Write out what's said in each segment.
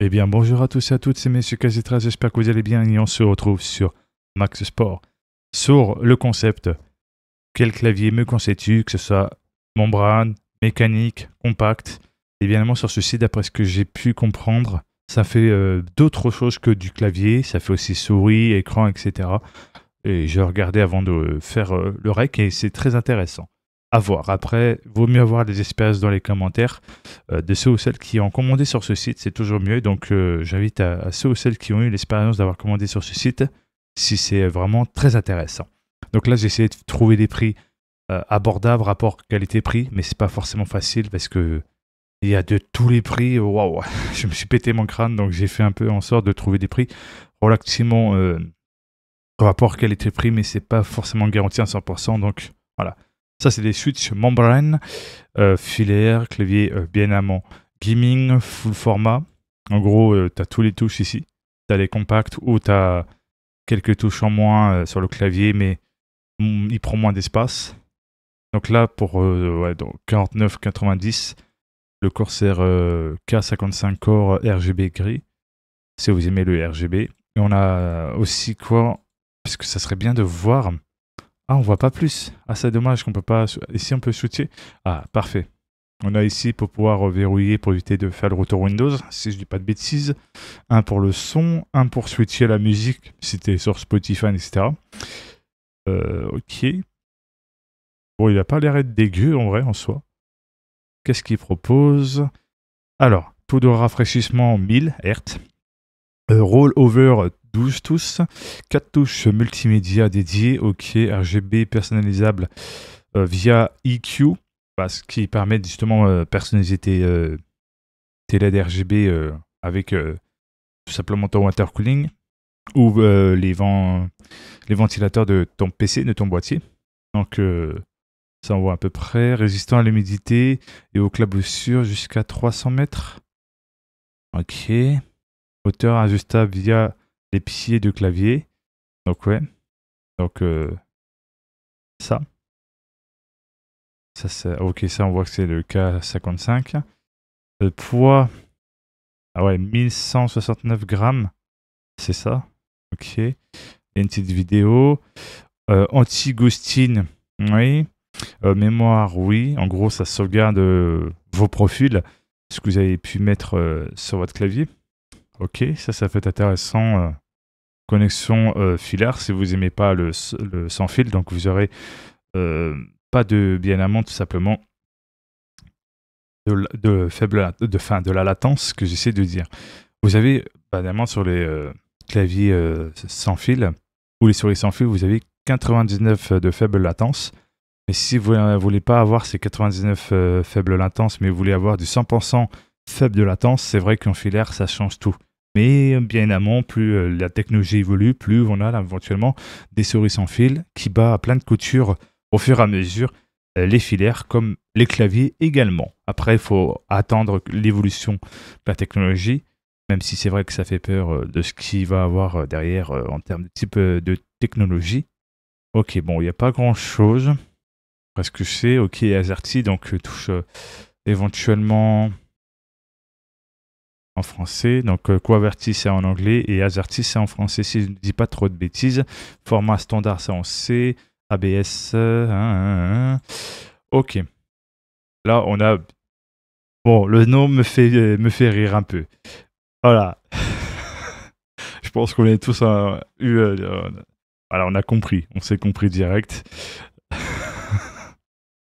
Eh bien, bonjour à tous et à toutes, c'est Monsieur Kazitra, j'espère que vous allez bien et on se retrouve sur Max Sport. Sur le concept, quel clavier me constitue, que ce soit membrane, mécanique, compact. Et bien évidemment, sur ce site, d'après ce que j'ai pu comprendre, ça fait d'autres choses que du clavier, ça fait aussi souris, écran, etc. Et j'ai regardé avant de faire le rec et c'est très intéressant. À voir. Après, vaut mieux avoir des expériences dans les commentaires de ceux ou celles qui ont commandé sur ce site, c'est toujours mieux. Donc, j'invite à ceux ou celles qui ont eu l'expérience d'avoir commandé sur ce site, si c'est vraiment très intéressant. Donc là, j'ai essayé de trouver des prix abordables, rapport qualité-prix, mais c'est pas forcément facile parce que il y a de tous les prix. Waouh, je me suis pété mon crâne, donc j'ai fait un peu en sorte de trouver des prix relativement rapport qualité-prix, mais c'est pas forcément garanti à 100%. Donc voilà. Ça, c'est des switches membrane, filaire, clavier bien amont, gaming, full format. En gros, tu as tous les touches ici. Tu as les compacts ou tu as quelques touches en moins sur le clavier, mais il prend moins d'espace. Donc là, pour 49,90, le Corsair K55 Core RGB gris, si vous aimez le RGB. Et on a aussi quoi? Parce que ça serait bien de voir. Ah, on voit pas plus. Ah, c'est dommage qu'on peut pas. Ici, on peut switcher. Ah, parfait. On a ici pour pouvoir verrouiller pour éviter de faire le retour Windows, si je dis pas de bêtises. Un pour le son, un pour switcher la musique, si tu es sur Spotify, etc. Ok. Bon, il a pas l'air d'être dégueu en vrai, en soi. Qu'est-ce qu'il propose? Alors, taux de rafraîchissement 1000 Hz. Roll-over 12 touches, 4 touches multimédia dédiées, ok, RGB personnalisable via EQ, ce qui permet justement de personnaliser tes LED RGB avec tout simplement ton watercooling ou les ventilateurs de ton PC, de ton boîtier. Donc ça on voit à peu près, résistant à l'humidité et aux claboussures jusqu'à 300 mètres. Ok. Hauteur ajustable via les pieds de clavier. Donc ouais. Donc ça. Ok, ça on voit que c'est le K55. Le poids. Ah ouais, 1169 grammes. C'est ça. Ok. Il y a une petite vidéo. Anti-ghosting. Oui. Mémoire, oui. En gros, ça sauvegarde vos profils. Ce que vous avez pu mettre sur votre clavier. Ok, ça peut être intéressant. Connexion filaire si vous n'aimez pas le sans fil, donc vous aurez pas de bien amont, tout simplement de la latence que j'essaie de dire. Vous avez évidemment sur les claviers sans fil ou les souris sans fil, vous avez 99 de faible latence. Mais si vous ne voulez pas avoir ces 99 faibles latences, mais vous voulez avoir du 100% faible de latence, c'est vrai qu'en filaire, ça change tout. Mais bien amont, plus la technologie évolue, plus on a là, éventuellement des souris sans fil qui bat à plein de coutures au fur et à mesure les filaires comme les claviers également. Après, il faut attendre l'évolution de la technologie, même si c'est vrai que ça fait peur de ce qu'il va avoir derrière en termes de type de technologie. Ok, bon, il n'y a pas grand-chose. Parce que c'est ok AZERTY, donc touche éventuellement en français. Donc QWERTY c'est en anglais et AZERTY c'est en français si je ne dis pas trop de bêtises. Format standard ça on sait. ABS. Ok. Là on a. Bon, le nom me fait rire un peu. Voilà. Je pense qu'on est tous eu. Voilà, on a compris. On s'est compris direct.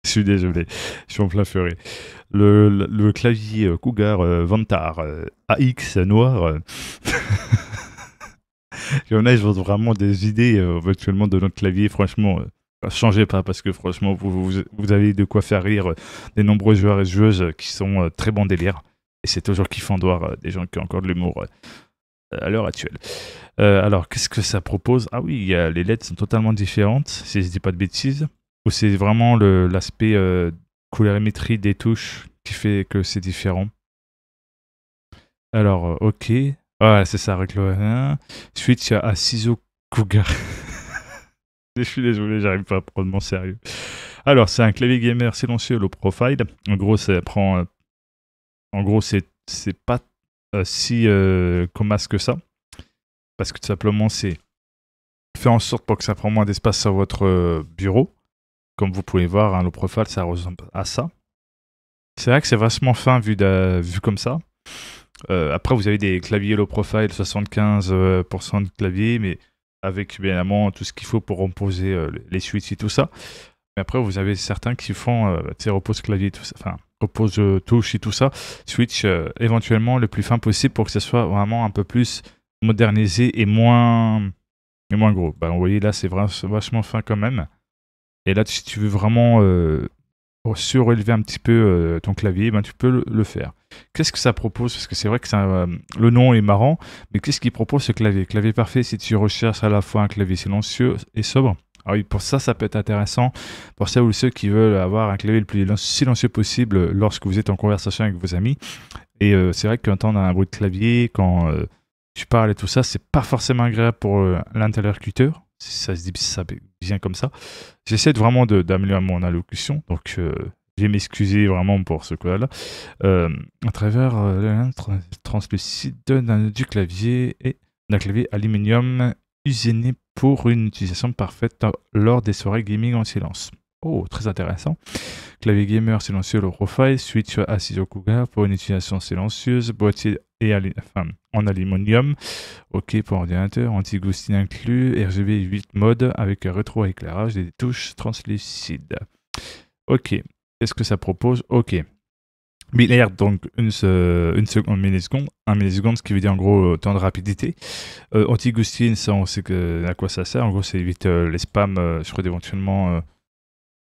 Je suis désolé, je suis en plein furie. Le clavier Cougar Vantar AX noir. Il y en a, ils ont vraiment des idées actuellement de notre clavier. Franchement, changez pas parce que franchement, vous avez de quoi faire rire des nombreux joueurs et joueuses qui sont très bons délire. Et c'est toujours kiffant de voir des gens qui ont encore de l'humour à l'heure actuelle. Alors, qu'est-ce que ça propose? Ah oui, les LED sont totalement différentes, si je dis pas de bêtises. Ou c'est vraiment l'aspect colorimétrie des touches qui fait que c'est différent. Alors, ok. Ouais, c'est ça, avec le switch à ciseaux Cougar. Je suis désolé, j'arrive pas à prendre mon sérieux. Alors, c'est un clavier gamer silencieux low profile. En gros, ça prend. En gros, c'est pas si commasse que ça. Parce que tout simplement, c'est faire en sorte pour que ça prenne moins d'espace sur votre bureau. Comme vous pouvez voir, un low profile, ça ressemble à ça. C'est vrai que c'est vachement fin vu comme ça. Après, vous avez des claviers low profile, 75% de clavier, mais avec bien évidemment tout ce qu'il faut pour reposer les switches et tout ça. Mais après, vous avez certains qui font repose clavier, tout ça, enfin repose touche et tout ça. Switch éventuellement le plus fin possible pour que ce soit vraiment un peu plus modernisé et moins gros. Bah, vous voyez là, c'est vachement fin quand même. Et là, si tu veux vraiment surélever un petit peu ton clavier, ben, tu peux le faire. Qu'est-ce que ça propose? Parce que c'est vrai que le nom est marrant, mais qu'est-ce qu'il propose ce clavier? Clavier parfait si tu recherches à la fois un clavier silencieux et sobre. Ah oui, pour ça peut être intéressant. Pour ceux ou ceux qui veulent avoir un clavier le plus silencieux possible lorsque vous êtes en conversation avec vos amis. Et c'est vrai qu'entendre un bruit de clavier quand tu parles et tout ça, c'est pas forcément agréable pour l'interlocuteur. Si ça se dit ça bien comme ça. J'essaie vraiment d'améliorer mon allocution, donc je vais m'excuser vraiment pour ce cas-là. À travers translucide du clavier et d'un clavier aluminium usiné pour une utilisation parfaite lors des soirées gaming en silence. Oh, très intéressant. Clavier gamer silencieux low profile, switch assis au cougar pour une utilisation silencieuse, boîtier en aluminium, ok pour ordinateur, anti-ghosting inclus, RGB 8 mode avec rétro-éclairage et des touches translucides. Ok, qu'est-ce que ça propose? Ok. Milliard, donc une seconde, milliseconde, un milliseconde, ce qui veut dire en gros temps de rapidité. Anti-ghosting, ça on sait à quoi ça sert. En gros, ça évite les spams, je crois éventuellement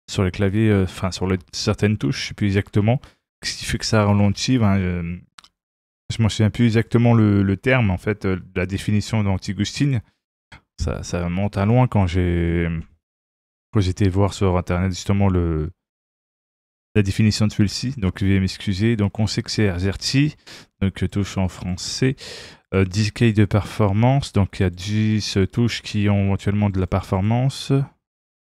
sur les claviers, enfin sur certaines touches, je ne sais plus exactement. Ce qui fait que ça ralentit. Je m'en souviens plus exactement le terme, en fait, la définition d'anti-ghosting. Ça monte à loin quand j'étais voir sur internet justement la définition de celui-ci. Donc, je vais m'excuser. Donc, on sait que c'est RZERTY, donc touche en français. 10 keys de performance, donc il y a 10 touches qui ont éventuellement de la performance.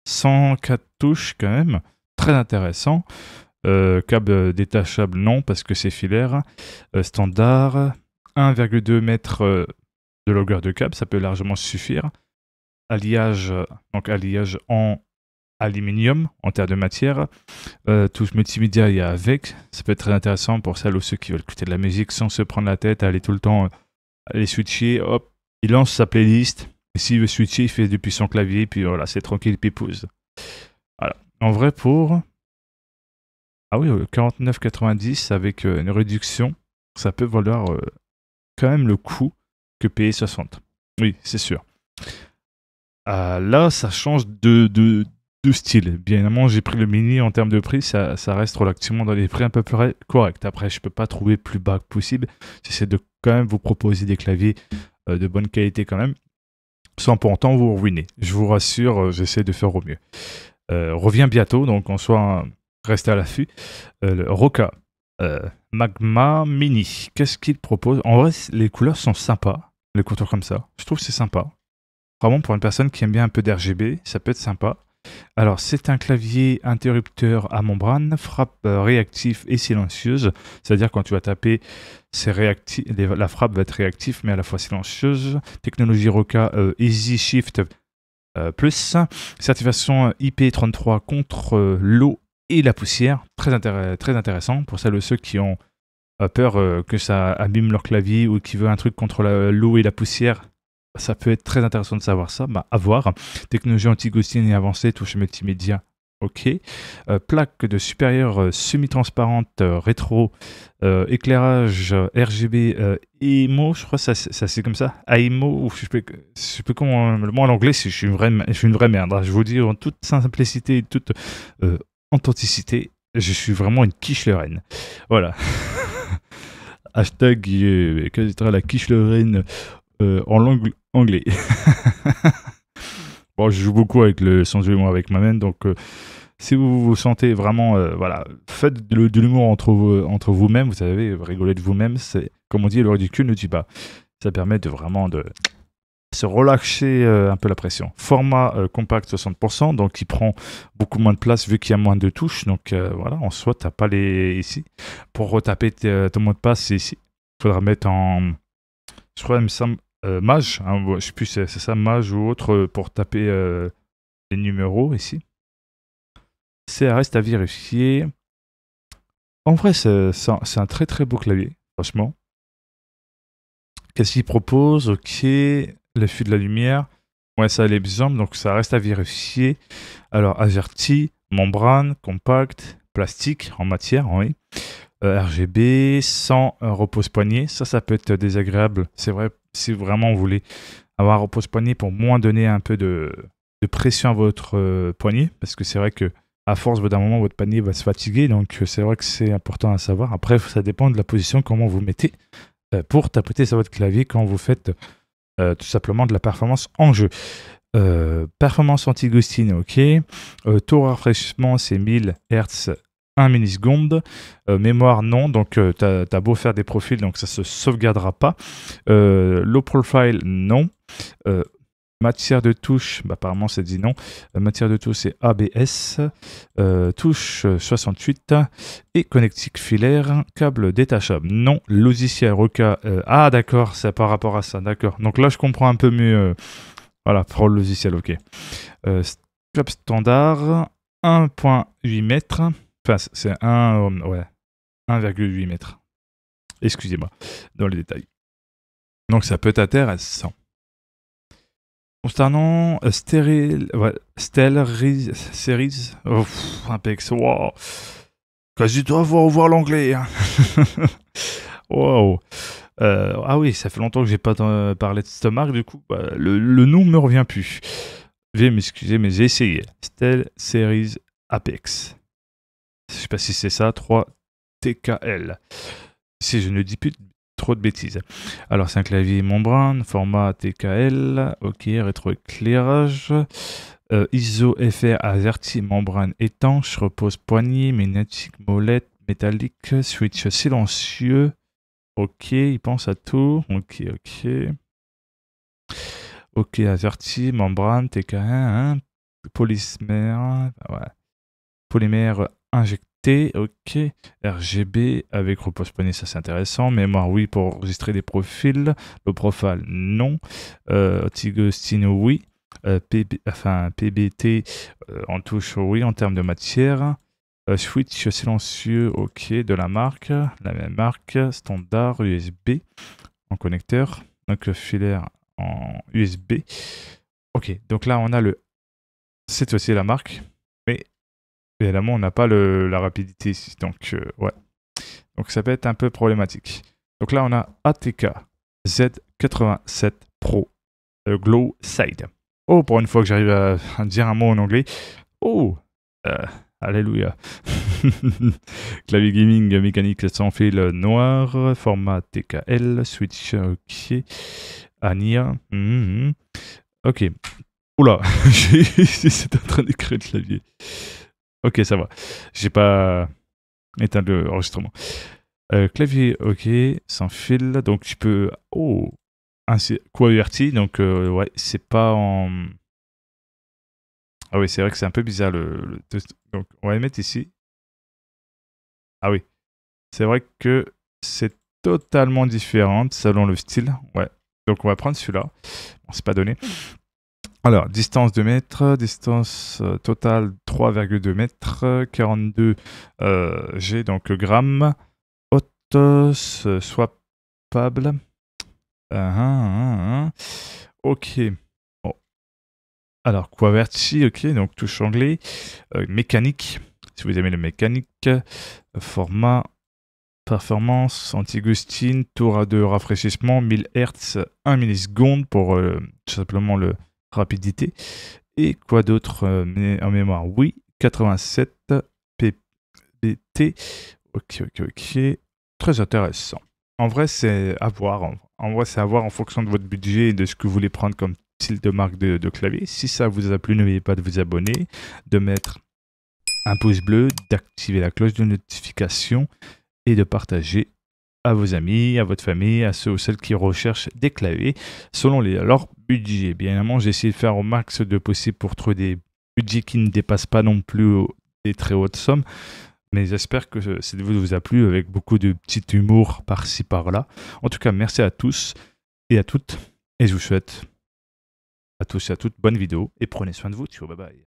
104 touches quand même, très intéressant. Câble détachable, non, parce que c'est filaire. Standard, 1,2 m de longueur de câble, ça peut largement suffire. Alliage, donc alliage en aluminium, en terre de matière. Touche multimédia, il y a avec. Ça peut être très intéressant pour celles ou ceux qui veulent écouter de la musique sans se prendre la tête, aller tout le temps, aller switcher, hop, il lance sa playlist. Et s'il veut switcher, il fait depuis son clavier, puis voilà, c'est tranquille, pipouze. Voilà. En vrai, pour... Ah oui, 49,90 avec une réduction, ça peut valoir quand même le coup que payer 60. Oui, c'est sûr. Là, ça change de style. Bien évidemment, j'ai pris le mini en termes de prix, ça reste relativement dans les prix un peu plus corrects. Après, je ne peux pas trouver plus bas que possible. J'essaie de quand même vous proposer des claviers de bonne qualité quand même, sans pour autant vous ruiner. Je vous rassure, j'essaie de faire au mieux. Revient bientôt, donc en soit... Restez à l'affût. Le Roca Magma Mini. Qu'est-ce qu'il propose? En vrai, les couleurs sont sympas. Les contours comme ça. Je trouve que c'est sympa. Vraiment, pour une personne qui aime bien un peu d'RGB, ça peut être sympa. Alors, c'est un clavier interrupteur à membrane, frappe réactif et silencieuse. C'est-à-dire, quand tu vas taper, la frappe va être réactive, mais à la fois silencieuse. Technologie Roca Easy Shift Plus. Certification IP33 contre l'eau et la poussière, très intéressant pour celles et ceux qui ont peur que ça abîme leur clavier ou qui veulent un truc contre l'eau et la poussière. Ça peut être très intéressant de savoir ça, à voir. Technologie anti-ghosting et avancée, touche multimédia, ok. Plaque de supérieure semi-transparente rétro, éclairage RGB AIMO, je crois que ça c'est comme ça, AIMO, ou je sais plus comment, moi en anglais, je suis une vraie merde, je vous dis en toute simplicité et toute... authenticité, je suis vraiment une quiche Lorraine. Voilà. Hashtag la quiche Lorraine en langue anglais. Bon, je joue beaucoup avec le sens de l'humour avec ma-même, donc si vous vous sentez vraiment, voilà, faites de l'humour entre vous-même, vous savez, rigoler de vous-même, c'est, comme on dit, le ridicule ne tue pas. Ça permet de vraiment se relâcher un peu la pression. Format compact 60%, donc il prend beaucoup moins de place vu qu'il y a moins de touches. Donc voilà, en soi, tu n'as pas les ici. Pour retaper ton mot de passe, c'est ici. faudra mettre en... Je crois, il me semble, Mage. Hein, je sais plus, c'est ça, Mage ou autre, pour taper les numéros ici. Ça reste à vérifier. En vrai, c'est un très très beau clavier, franchement. Qu'est-ce qu'il propose? Ok, le flux de la lumière. Ouais, ça a l'exemple, donc ça reste à vérifier. Alors, AZERTY, membrane, compact, plastique en matière, oui. RGB, sans repose-poignet. Ça peut être désagréable. C'est vrai, si vraiment vous voulez avoir un repose-poignet pour moins donner un peu de pression à votre poignet, parce que c'est vrai que à force, d'un moment, votre poignet va se fatiguer, donc c'est vrai que c'est important à savoir. Après, ça dépend de la position, comment vous mettez pour tapoter sur votre clavier quand vous faites tout simplement de la performance en jeu. Performance anti-ghosting, ok. Taux de rafraîchissement, c'est 1000 Hz 1 milliseconde. Mémoire, non. Donc, t'as beau faire des profils, donc ça se sauvegardera pas. Low profile, non. Matière de touche, bah, apparemment c'est dit non. Matière de touche c'est ABS. Touche 68. Et connectique filaire, câble détachable. Non. Logiciel Roca. Ah d'accord, c'est par rapport à ça, d'accord. Donc là je comprends un peu mieux. Voilà, pour le logiciel, ok. Club standard, 1,8 mètres. Enfin, c'est 1,8 mètres. Excusez-moi, dans les détails. Donc ça peut être intéressant. Concernant Stellar Series, Apex, wow. Quasi dois voir l'anglais. Hein. Wow. Ah oui, ça fait longtemps que j'ai pas parlé de cette marque, du coup, bah, le nom me revient plus. Veuillez m'excuser, mais j'ai essayé. Stellar Series Apex. Je sais pas si c'est ça, 3 TKL. Si je ne dis plus trop de bêtises. Alors, c'est un clavier membrane, format TKL, ok, rétroéclairage, ISO FR AZERTY, membrane étanche, repose poignée, magnétique, molette, métallique, switch silencieux. Ok, il pense à tout. Ok. Ok, AZERTY, membrane, TK1, hein, polymère, ouais. Polymère injecté, ok. RGB avec repose-poignet, ça c'est intéressant. Mémoire, oui, pour enregistrer des profils. Le profile, non. Anti-ghosting, oui. PBT en touche, oui, en termes de matière. Switch silencieux, ok, de la marque. La même marque, standard, USB en connecteur. Donc filaire en USB. Ok, donc là on a cette fois-ci la marque. Mais évidemment, on n'a pas la rapidité ici, donc ouais. Donc ça peut être un peu problématique. Donc là, on a ATK Z87 Pro Glow Side. Oh, pour une fois que j'arrive à dire un mot en anglais. Oh, alléluia. Clavier gaming mécanique sans fil noir, format TKL, switch ok, ANIA. Ok. Oula, c'est en train d'écrire le clavier. Ok, ça va. J'ai pas éteint l'enregistrement. Clavier, ok, sans fil. Donc tu peux... Oh, QWERTY. Donc ouais, c'est pas en... Ah oui, c'est vrai que c'est un peu bizarre le test. Donc on va le mettre ici. Ah oui. C'est vrai que c'est totalement différent selon le style. Ouais. Donc on va prendre celui-là. Bon, c'est pas donné. Alors, distance 2 mètres, distance totale 3,2 mètres, 42 G, donc grammes, haute, swappable. Ok. Bon. Alors, QWERTY, ok, donc touche anglais, mécanique, si vous aimez le mécanique, format, performance, anti-ghosting, tour de rafraîchissement, 1000 Hz, 1 milliseconde pour tout simplement le rapidité. Et quoi d'autre en mémoire? Oui, 87 PBT. Ok. Très intéressant. En vrai, c'est à voir. En vrai, c'est à voir en fonction de votre budget et de ce que vous voulez prendre comme style de marque de clavier. Si ça vous a plu, n'oubliez pas de vous abonner, de mettre un pouce bleu, d'activer la cloche de notification et de partager à vos amis, à votre famille, à ceux ou celles qui recherchent des claviers selon leur budget. Bien évidemment, j'ai essayé de faire au max de possible pour trouver des budgets qui ne dépassent pas non plus des très hautes sommes. Mais j'espère que cette vidéo vous a plu avec beaucoup de petit humour par-ci par-là. En tout cas, merci à tous et à toutes. Et je vous souhaite à tous et à toutes bonne vidéo. Et prenez soin de vous. Ciao, bye bye.